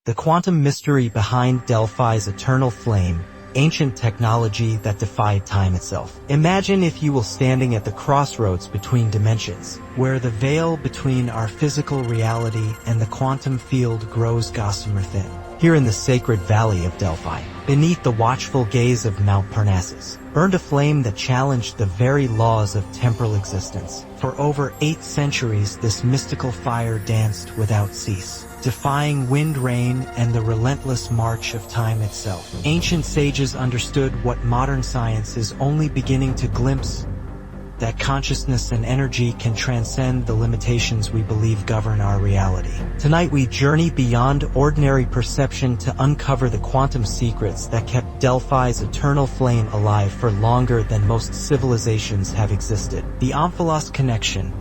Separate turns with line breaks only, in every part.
the quantum mystery behind Delphi's eternal flame, ancient technology that defied time itself. Imagine, if you will, standing at the crossroads between dimensions, where the veil between our physical reality and the quantum field grows gossamer thin. Here in the sacred valley of Delphi, beneath the watchful gaze of Mount Parnassus, burned a flame that challenged the very laws of temporal existence. For over 8 centuries, this mystical fire danced without cease, defying wind, rain, and the relentless march of time itself. Ancient sages understood what modern science is only beginning to glimpse: that consciousness and energy can transcend the limitations we believe govern our reality. Tonight we journey beyond ordinary perception to uncover the quantum secrets that kept Delphi's eternal flame alive for longer than most civilizations have existed. The Omphalos connection,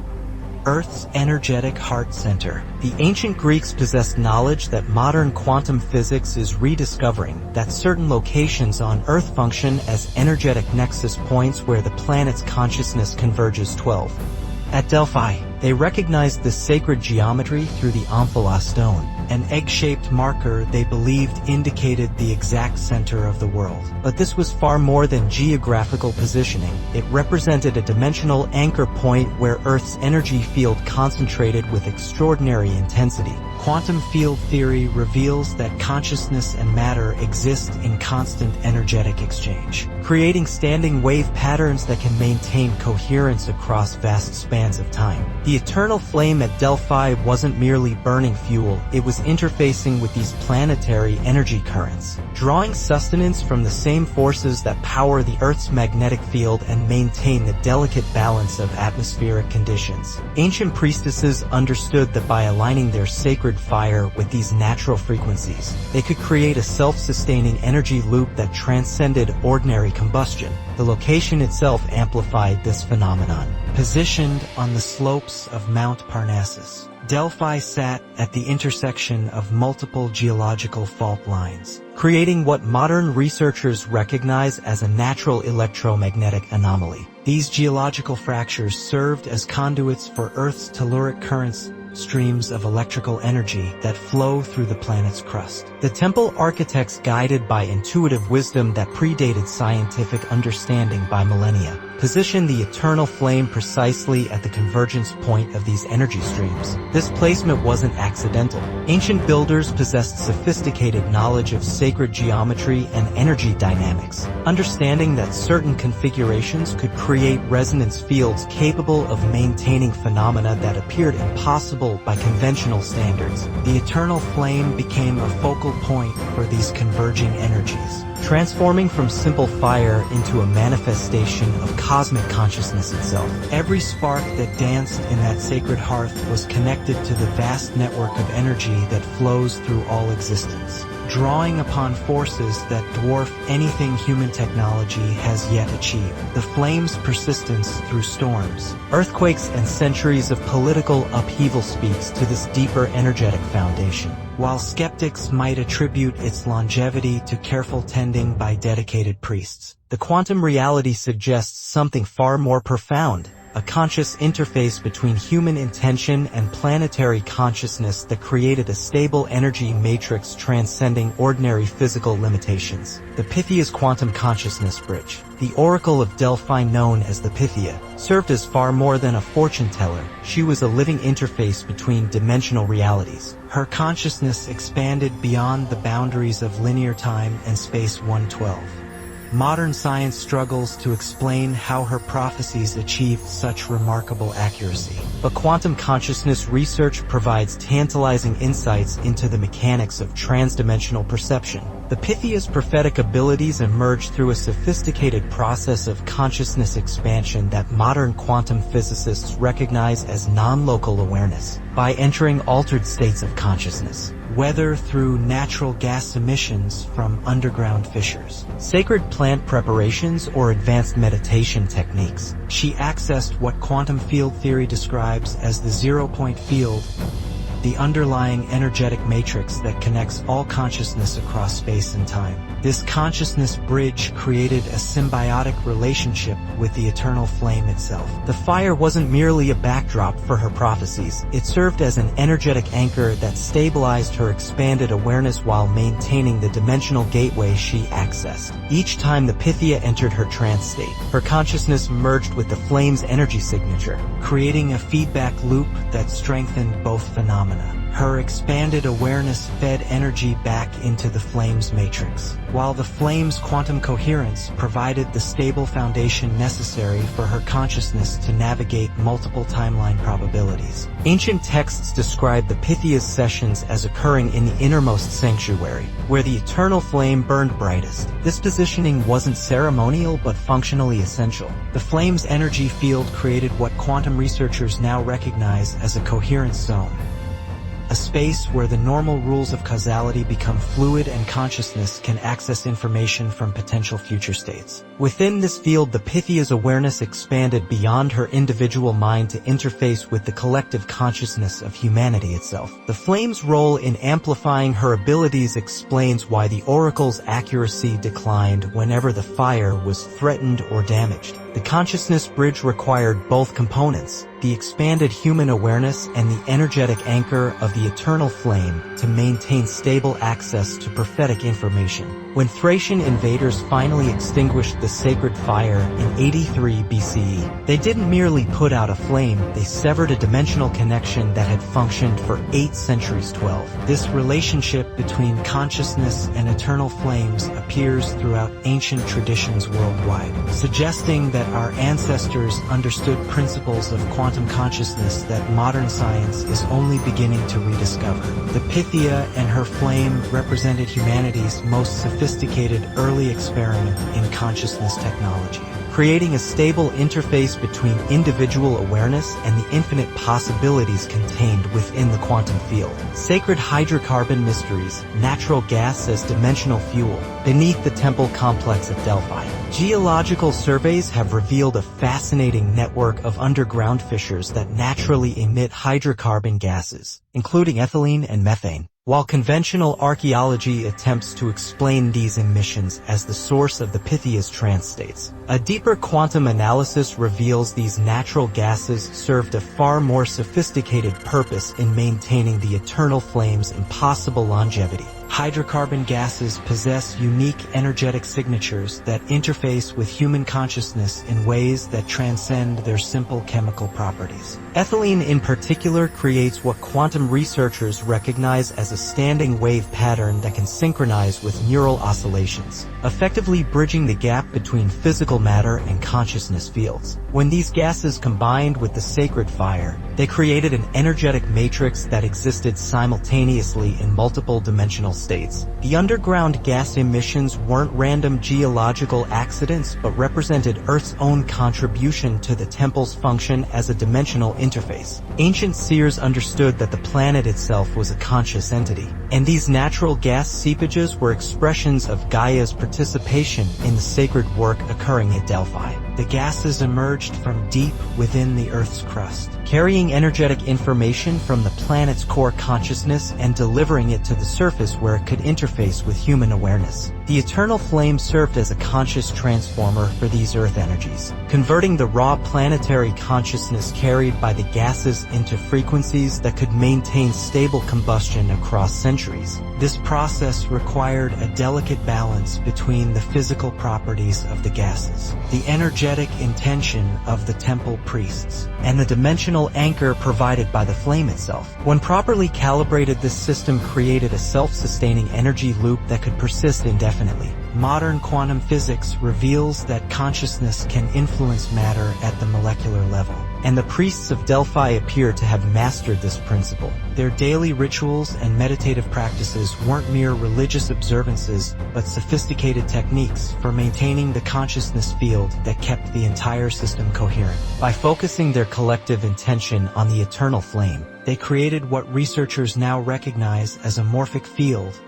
Earth's energetic heart center. The ancient Greeks possessed knowledge that modern quantum physics is rediscovering, that certain locations on Earth function as energetic nexus points where the planet's consciousness converges. 12. At Delphi, they recognized the sacred geometry through the Omphalos stone, an egg-shaped marker they believed indicated the exact center of the world. But this was far more than geographical positioning. It represented a dimensional anchor point where Earth's energy field concentrated with extraordinary intensity. Quantum field theory reveals that consciousness and matter exist in constant energetic exchange, creating standing wave patterns that can maintain coherence across vast spans of time. The eternal flame at Delphi wasn't merely burning fuel, it was interfacing with these planetary energy currents, drawing sustenance from the same forces that power the Earth's magnetic field and maintain the delicate balance of atmospheric conditions. Ancient priestesses understood that by aligning their sacred fire with these natural frequencies, they could create a self-sustaining energy loop that transcended ordinary combustion. The location itself amplified this phenomenon. Positioned on the slopes of Mount Parnassus, Delphi sat at the intersection of multiple geological fault lines, creating what modern researchers recognize as a natural electromagnetic anomaly. These geological fractures served as conduits for Earth's telluric currents, streams of electrical energy that flow through the planet's crust. The temple architects, guided by intuitive wisdom that predated scientific understanding by millennia, positioned the eternal flame precisely at the convergence point of these energy streams. This placement wasn't accidental. Ancient builders possessed sophisticated knowledge of sacred geometry and energy dynamics, understanding that certain configurations could create resonance fields capable of maintaining phenomena that appeared impossible by conventional standards. The eternal flame became a focal point for these converging energies, transforming from simple fire into a manifestation of cosmic consciousness itself. Every spark that danced in that sacred hearth was connected to the vast network of energy that flows through all existence, drawing upon forces that dwarf anything human technology has yet achieved. The flame's persistence through storms, earthquakes, and centuries of political upheaval speaks to this deeper energetic foundation. While skeptics might attribute its longevity to careful tending by dedicated priests, the quantum reality suggests something far more profound: a conscious interface between human intention and planetary consciousness that created a stable energy matrix transcending ordinary physical limitations. The Pythia's quantum consciousness bridge, the oracle of Delphi known as the Pythia, served as far more than a fortune teller. She was a living interface between dimensional realities. Her consciousness expanded beyond the boundaries of linear time and space. 112. Modern science struggles to explain how her prophecies achieved such remarkable accuracy, but quantum consciousness research provides tantalizing insights into the mechanics of transdimensional perception. The Pythia's prophetic abilities emerged through a sophisticated process of consciousness expansion that modern quantum physicists recognize as non-local awareness. By entering altered states of consciousness, whether through natural gas emissions from underground fissures, sacred plant preparations, or advanced meditation techniques, she accessed what quantum field theory describes as the zero-point field, the underlying energetic matrix that connects all consciousness across space and time. This consciousness bridge created a symbiotic relationship with the eternal flame itself. The fire wasn't merely a backdrop for her prophecies. It served as an energetic anchor that stabilized her expanded awareness while maintaining the dimensional gateway she accessed. Each time the Pythia entered her trance state, her consciousness merged with the flame's energy signature, creating a feedback loop that strengthened both phenomena. Her expanded awareness fed energy back into the flame's matrix, while the flame's quantum coherence provided the stable foundation necessary for her consciousness to navigate multiple timeline probabilities. Ancient texts describe the Pythia's sessions as occurring in the innermost sanctuary, where the eternal flame burned brightest. This positioning wasn't ceremonial but functionally essential. The flame's energy field created what quantum researchers now recognize as a coherence zone, a space where the normal rules of causality become fluid and consciousness can access information from potential future states. Within this field, the Pythia's awareness expanded beyond her individual mind to interface with the collective consciousness of humanity itself. The flame's role in amplifying her abilities explains why the oracle's accuracy declined whenever the fire was threatened or damaged. The consciousness bridge required both components, the expanded human awareness and the energetic anchor of the eternal flame, to maintain stable access to prophetic information. When Thracian invaders finally extinguished the sacred fire in 83 BCE, they didn't merely put out a flame, they severed a dimensional connection that had functioned for 8 centuries. This relationship between consciousness and eternal flames appears throughout ancient traditions worldwide, suggesting that our ancestors understood principles of quantum consciousness that modern science is only beginning to rediscover. The Pythia and her flame represented humanity's most sophisticated early experiment in consciousness technology, creating a stable interface between individual awareness and the infinite possibilities contained within the quantum field. Sacred hydrocarbon mysteries, natural gas as dimensional fuel, beneath the temple complex at Delphi. Geological surveys have revealed a fascinating network of underground fissures that naturally emit hydrocarbon gases, including ethylene and methane. While conventional archaeology attempts to explain these emissions as the source of the Pythia's trance states, a deeper quantum analysis reveals these natural gases served a far more sophisticated purpose in maintaining the eternal flame's impossible longevity. Hydrocarbon gases possess unique energetic signatures that interface with human consciousness in ways that transcend their simple chemical properties. Ethylene in particular creates what quantum researchers recognize as a standing wave pattern that can synchronize with neural oscillations, effectively bridging the gap between physical matter and consciousness fields. When these gases combined with the sacred fire, they created an energetic matrix that existed simultaneously in multiple dimensional states. The underground gas emissions weren't random geological accidents but represented Earth's own contribution to the temple's function as a dimensional interface. Ancient seers understood that the planet itself was a conscious entity, and these natural gas seepages were expressions of Gaia's participation in the sacred work occurring at Delphi. The gases emerged from deep within the Earth's crust, carrying energetic information from the planet's core consciousness and delivering it to the surface where it could interface with human awareness. The eternal flame served as a conscious transformer for these Earth energies, converting the raw planetary consciousness carried by the gases into frequencies that could maintain stable combustion across centuries. This process required a delicate balance between the physical properties of the gases, the energetic intention of the temple priests, and the dimensional anchor provided by the flame itself. When properly calibrated, this system created a self-sustaining energy loop that could persist indefinitely. Modern quantum physics reveals that consciousness can influence matter at the molecular level, and the priests of Delphi appear to have mastered this principle. Their daily rituals and meditative practices weren't mere religious observances, but sophisticated techniques for maintaining the consciousness field that kept the entire system coherent. By focusing their collective intention on the eternal flame, they created what researchers now recognize as a morphic field,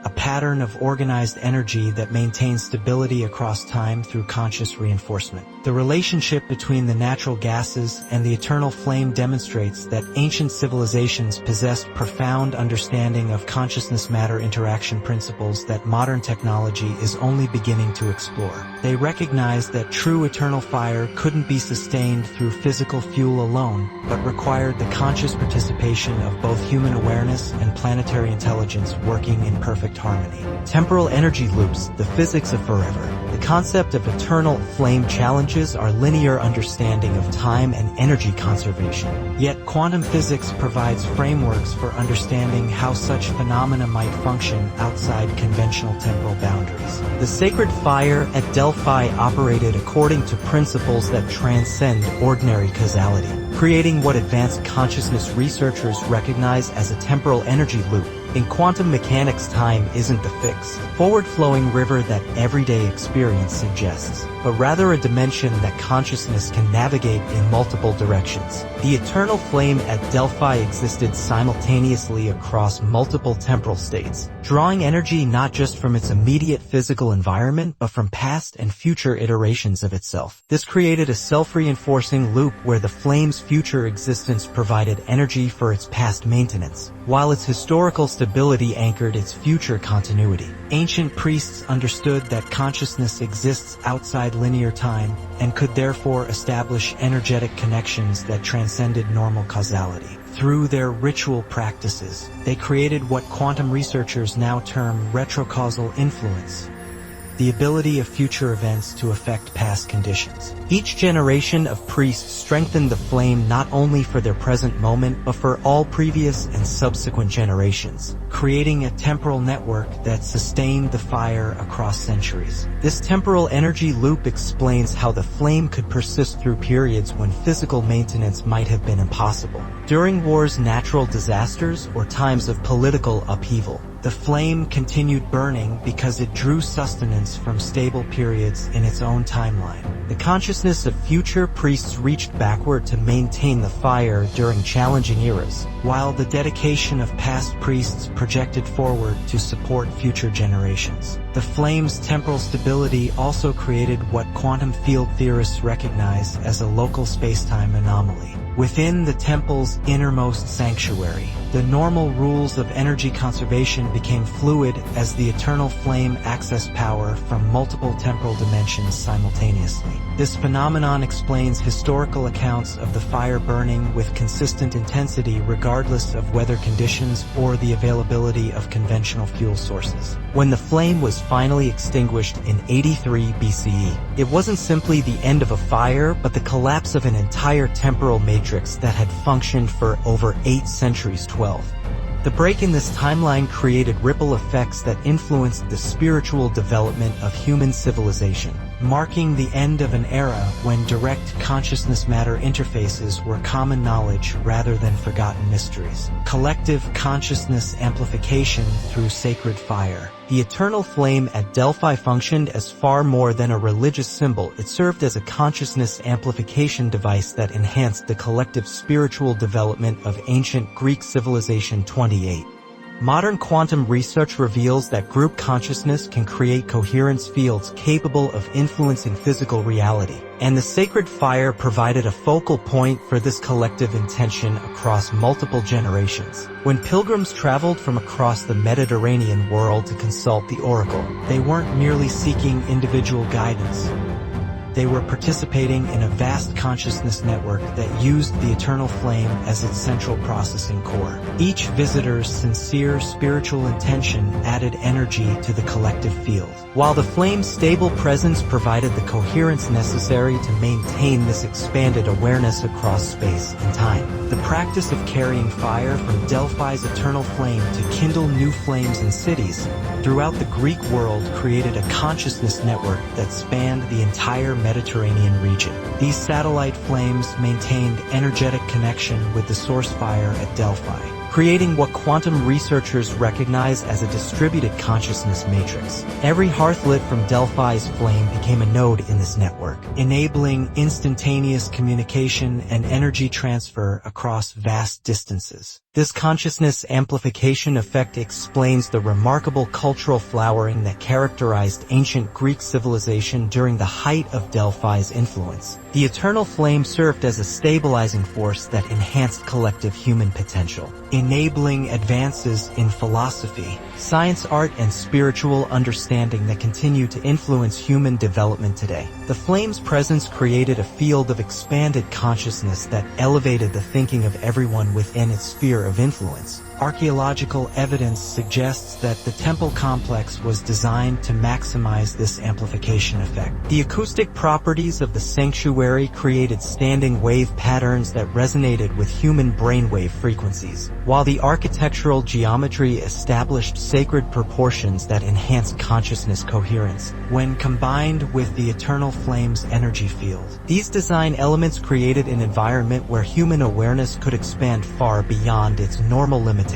a pattern of organized energy that maintains stability across time through conscious reinforcement. The relationship between the natural gases and the eternal flame demonstrates that ancient civilizations possessed profound understanding of consciousness-matter interaction principles that modern technology is only beginning to explore. They recognized that true eternal fire couldn't be sustained through physical fuel alone, but required the conscious participation of both human awareness and planetary intelligence working in perfect harmony. Temporal energy loops, the physics of forever. The concept of eternal flame challenges our linear understanding of time and energy conservation. Yet quantum physics provides frameworks for understanding how such phenomena might function outside conventional temporal boundaries. The sacred fire at Delphi operated according to principles that transcend ordinary causality, creating what advanced consciousness researchers recognize as a temporal energy loop. In quantum mechanics, time isn't the fixed, forward-flowing river that everyday experience suggests, but rather a dimension that consciousness can navigate in multiple directions. The eternal flame at Delphi existed simultaneously across multiple temporal states, drawing energy not just from its immediate physical environment but from past and future iterations of itself. This created a self-reinforcing loop where the flame's future existence provided energy for its past maintenance, while its historical stability anchored its future continuity. Ancient priests understood that consciousness exists outside linear time and could therefore establish energetic connections that transcended normal causality. Through their ritual practices, they created what quantum researchers now term retrocausal influence, the ability of future events to affect past conditions. Each generation of priests strengthened the flame not only for their present moment but for all previous and subsequent generations, creating a temporal network that sustained the fire across centuries. This temporal energy loop explains how the flame could persist through periods when physical maintenance might have been impossible. During wars, natural disasters, or times of political upheaval, the flame continued burning because it drew sustenance from stable periods in its own timeline. The consciousness of future priests reached backward to maintain the fire during challenging eras, while the dedication of past priests projected forward to support future generations. The flame's temporal stability also created what quantum field theorists recognize as a local spacetime anomaly. Within the temple's innermost sanctuary, the normal rules of energy conservation became fluid as the eternal flame accessed power from multiple temporal dimensions simultaneously. This phenomenon explains historical accounts of the fire burning with consistent intensity regardless of weather conditions or the availability of conventional fuel sources. When the flame was finally extinguished in 83 BCE, it wasn't simply the end of a fire but the collapse of an entire temporal matrix that had functioned for over 8 centuries. The break in this timeline created ripple effects that influenced the spiritual development of human civilization, marking the end of an era when direct consciousness-matter interfaces were common knowledge rather than forgotten mysteries. Collective consciousness amplification through sacred fire. The eternal flame at Delphi functioned as far more than a religious symbol. It served as a consciousness amplification device that enhanced the collective spiritual development of ancient Greek civilization 28. Modern quantum research reveals that group consciousness can create coherence fields capable of influencing physical reality, and the sacred fire provided a focal point for this collective intention across multiple generations. When pilgrims traveled from across the Mediterranean world to consult the oracle, they weren't merely seeking individual guidance. They were participating in a vast consciousness network that used the eternal flame as its central processing core. Each visitor's sincere spiritual intention added energy to the collective field, while the flame's stable presence provided the coherence necessary to maintain this expanded awareness across space and time. The practice of carrying fire from Delphi's eternal flame to kindle new flames in cities throughout the Greek world created a consciousness network that spanned the entire Mediterranean region. These satellite flames maintained energetic connection with the source fire at Delphi, creating what quantum researchers recognize as a distributed consciousness matrix. Every hearth lit from Delphi's flame became a node in this network, enabling instantaneous communication and energy transfer across vast distances. This consciousness amplification effect explains the remarkable cultural flowering that characterized ancient Greek civilization during the height of Delphi's influence. The eternal flame served as a stabilizing force that enhanced collective human potential, enabling advances in philosophy, science, art, and spiritual understanding that continue to influence human development today. The flame's presence created a field of expanded consciousness that elevated the thinking of everyone within its sphere of influence. Archaeological evidence suggests that the temple complex was designed to maximize this amplification effect. The acoustic properties of the sanctuary created standing wave patterns that resonated with human brainwave frequencies, while the architectural geometry established sacred proportions that enhanced consciousness coherence. When combined with the eternal flame's energy field, these design elements created an environment where human awareness could expand far beyond its normal limitations.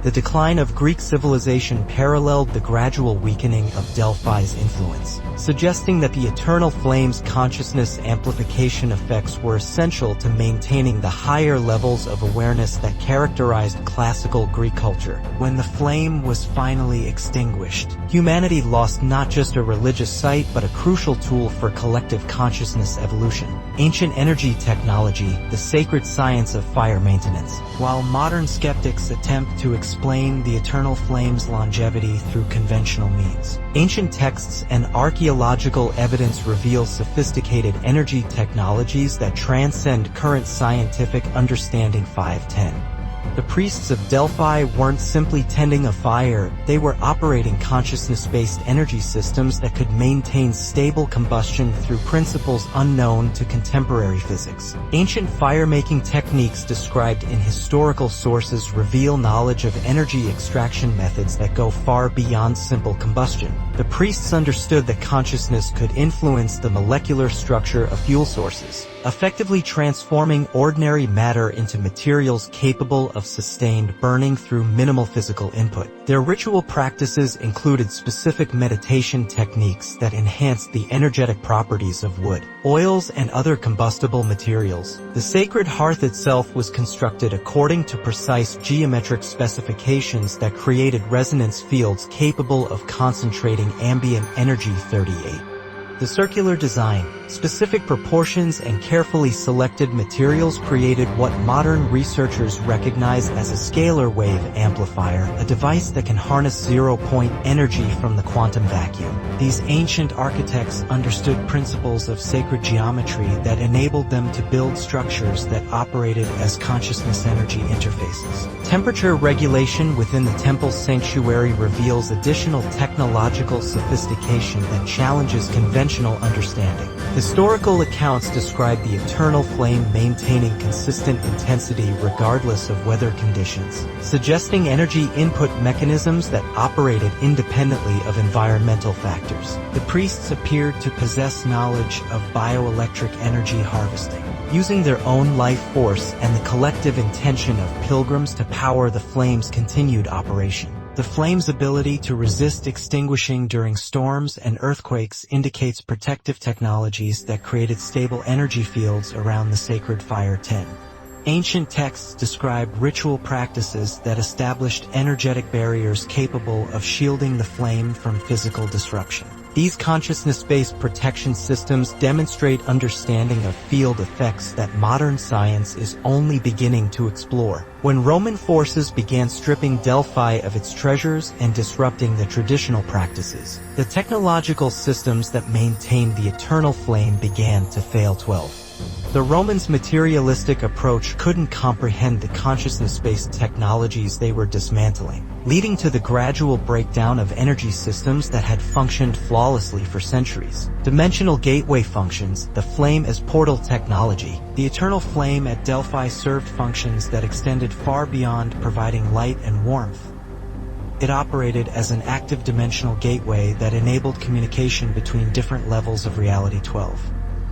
The decline of Greek civilization paralleled the gradual weakening of Delphi's influence, suggesting that the eternal flame's consciousness amplification effects were essential to maintaining the higher levels of awareness that characterized classical Greek culture. When the flame was finally extinguished, humanity lost not just a religious site but a crucial tool for collective consciousness evolution. Ancient energy technology, the sacred science of fire maintenance. While modern skeptics attempt to explain the eternal flame's longevity through conventional means, ancient texts and archaeological evidence reveal sophisticated energy technologies that transcend current scientific understanding. 510. The priests of Delphi weren't simply tending a fire, they were operating consciousness-based energy systems that could maintain stable combustion through principles unknown to contemporary physics. Ancient fire-making techniques described in historical sources reveal knowledge of energy extraction methods that go far beyond simple combustion. The priests understood that consciousness could influence the molecular structure of fuel sources, effectively transforming ordinary matter into materials capable of sustained burning through minimal physical input. Their ritual practices included specific meditation techniques that enhanced the energetic properties of wood, oils, and other combustible materials. The sacred hearth itself was constructed according to precise geometric specifications that created resonance fields capable of concentrating ambient energy. 38. The circular design, specific proportions, and carefully selected materials created what modern researchers recognize as a scalar wave amplifier, a device that can harness zero-point energy from the quantum vacuum. These ancient architects understood principles of sacred geometry that enabled them to build structures that operated as consciousness energy interfaces. Temperature regulation within the temple's sanctuary reveals additional technological sophistication that challenges conventional understanding. Historical accounts describe the eternal flame maintaining consistent intensity regardless of weather conditions, suggesting energy input mechanisms that operated independently of environmental factors. The priests appeared to possess knowledge of bioelectric energy harvesting, using their own life force and the collective intention of pilgrims to power the flame's continued operation. The flame's ability to resist extinguishing during storms and earthquakes indicates protective technologies that created stable energy fields around the sacred fire. 10. Ancient texts describe ritual practices that established energetic barriers capable of shielding the flame from physical disruption. These consciousness-based protection systems demonstrate understanding of field effects that modern science is only beginning to explore. When Roman forces began stripping Delphi of its treasures and disrupting the traditional practices, the technological systems that maintained the eternal flame began to fail. 12. The Romans' materialistic approach couldn't comprehend the consciousness-based technologies they were dismantling, leading to the gradual breakdown of energy systems that had functioned flawlessly for centuries. Dimensional gateway functions, the flame as portal technology. The eternal flame at Delphi served functions that extended far beyond providing light and warmth. It operated as an active dimensional gateway that enabled communication between different levels of reality. 12.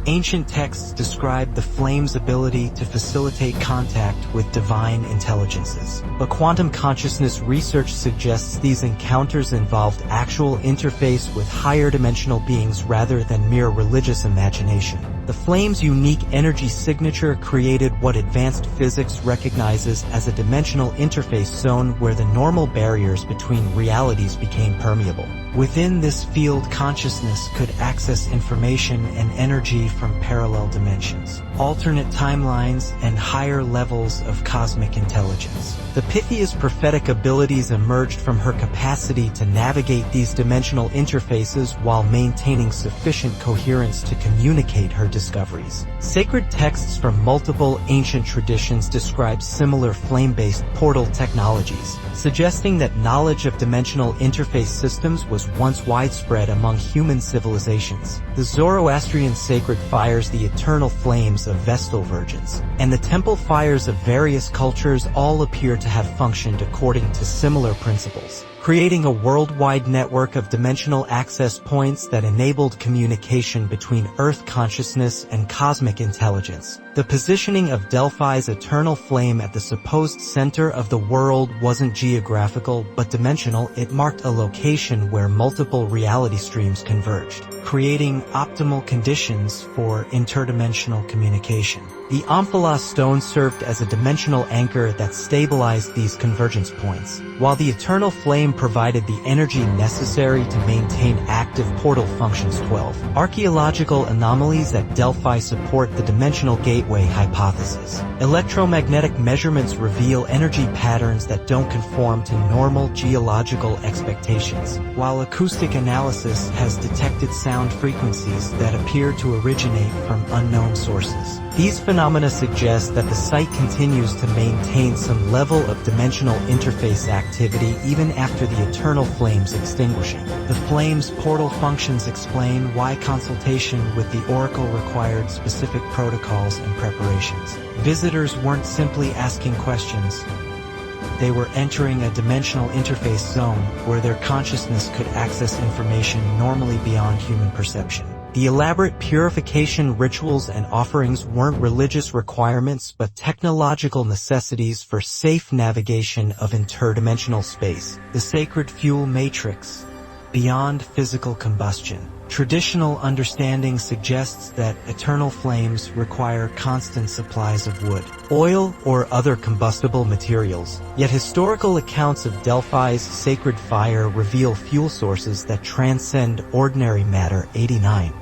Ancient texts describe the flame's ability to facilitate contact with divine intelligences. But quantum consciousness research suggests these encounters involved actual interface with higher dimensional beings rather than mere religious imagination. The flame's unique energy signature created what advanced physics recognizes as a dimensional interface zone where the normal barriers between realities became permeable. Within this field, consciousness could access information and energy from parallel dimensions, alternate timelines, and higher levels of cosmic intelligence. The Pythia's prophetic abilities emerged from her capacity to navigate these dimensional interfaces while maintaining sufficient coherence to communicate her discoveries. Sacred texts from multiple ancient traditions describe similar flame-based portal technologies, suggesting that knowledge of dimensional interface systems was once widespread among human civilizations. The Zoroastrian sacred fires, the eternal flames of Vestal virgins, and the temple fires of various cultures all appear to have functioned according to similar principles, creating a worldwide network of dimensional access points that enabled communication between Earth consciousness and cosmic intelligence. The positioning of Delphi's eternal flame at the supposed center of the world wasn't geographical but dimensional. It marked a location where multiple reality streams converged, creating optimal conditions for interdimensional communication. The Omphalos stone served as a dimensional anchor that stabilized these convergence points, while the eternal flame provided the energy necessary to maintain active portal functions. 12. Archaeological anomalies at Delphi support the dimensional gateway hypothesis. Electromagnetic measurements reveal energy patterns that don't conform to normal geological expectations, while acoustic analysis has detected sound frequencies that appear to originate from unknown sources. These phenomena suggest that the site continues to maintain some level of dimensional interface activity even after the eternal flame's extinguishing. The flame's portal functions explain why consultation with the oracle required specific protocols and preparations. Visitors weren't simply asking questions. They were entering a dimensional interface zone where their consciousness could access information normally beyond human perception. The elaborate purification rituals and offerings weren't religious requirements but technological necessities for safe navigation of interdimensional space. The sacred fuel matrix. Beyond physical combustion, traditional understanding suggests that eternal flames require constant supplies of wood, oil, or other combustible materials. Yet historical accounts of Delphi's sacred fire reveal fuel sources that transcend ordinary matter. 89.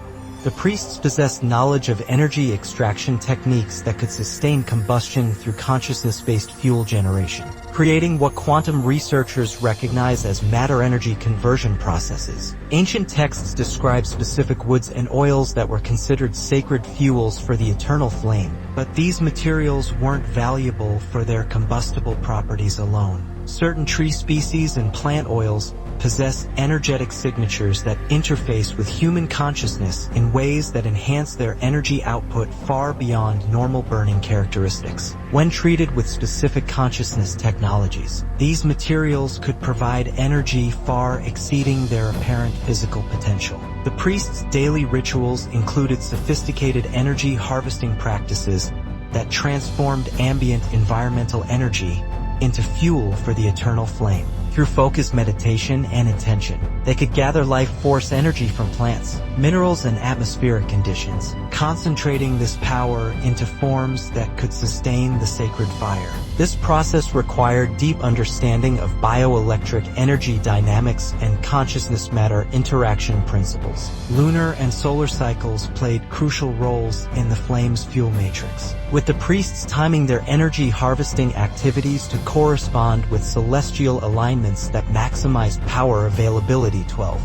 The priests possessed knowledge of energy extraction techniques that could sustain combustion through consciousness-based fuel generation, creating what quantum researchers recognize as matter-energy conversion processes. Ancient texts describe specific woods and oils that were considered sacred fuels for the eternal flame, but these materials weren't valuable for their combustible properties alone. Certain tree species and plant oils possess energetic signatures that interface with human consciousness in ways that enhance their energy output far beyond normal burning characteristics. When treated with specific consciousness technologies, these materials could provide energy far exceeding their apparent physical potential. The priests' daily rituals included sophisticated energy harvesting practices that transformed ambient environmental energy into fuel for the eternal flame. Through focused meditation and intention, they could gather life force energy from plants, minerals, and atmospheric conditions, concentrating this power into forms that could sustain the sacred fire. This process required deep understanding of bioelectric energy dynamics and consciousness matter interaction principles. Lunar and solar cycles played crucial roles in the flame's fuel matrix, with the priests timing their energy harvesting activities to correspond with celestial alignments that maximized power availability. 12.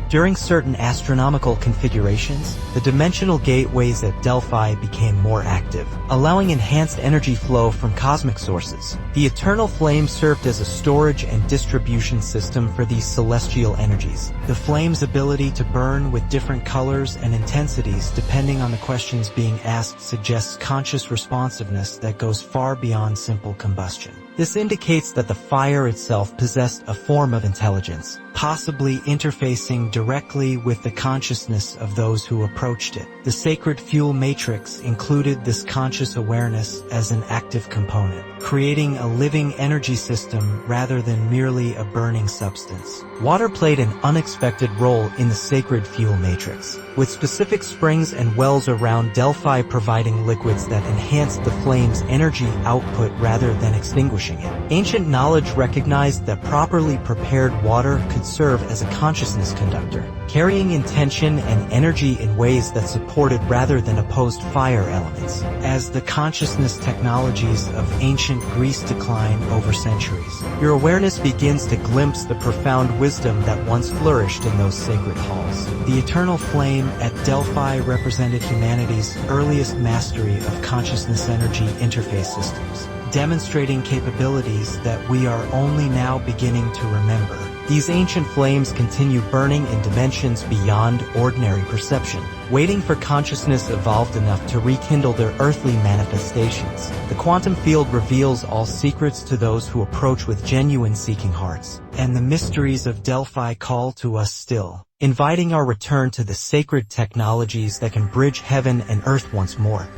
During certain astronomical configurations, the dimensional gateways at Delphi became more active, allowing enhanced energy flow from cosmic sources. The eternal flame served as a storage and distribution system for these celestial energies. The flame's ability to burn with different colors and intensities depending on the questions being asked suggests conscious responsiveness that goes far beyond simple combustion. This indicates that the fire itself possessed a form of intelligence, possibly interfacing directly with the consciousness of those who approached it. The sacred fuel matrix included this conscious awareness as an active component, creating a living energy system rather than merely a burning substance. Water played an unexpected role in the sacred fuel matrix, with specific springs and wells around Delphi providing liquids that enhanced the flame's energy output rather than extinguishing it. Ancient knowledge recognized that properly prepared water could serve as a consciousness conductor, carrying intention and energy in ways that supported rather than opposed fire elements. As the consciousness technologies of ancient Greece decline over centuries, your awareness begins to glimpse the profound wisdom that once flourished in those sacred halls. The eternal flame at Delphi represented humanity's earliest mastery of consciousness energy interface systems, demonstrating capabilities that we are only now beginning to remember. These ancient flames continue burning in dimensions beyond ordinary perception, waiting for consciousness evolved enough to rekindle their earthly manifestations. The quantum field reveals all secrets to those who approach with genuine seeking hearts, and the mysteries of Delphi call to us still, inviting our return to the sacred technologies that can bridge heaven and earth once more.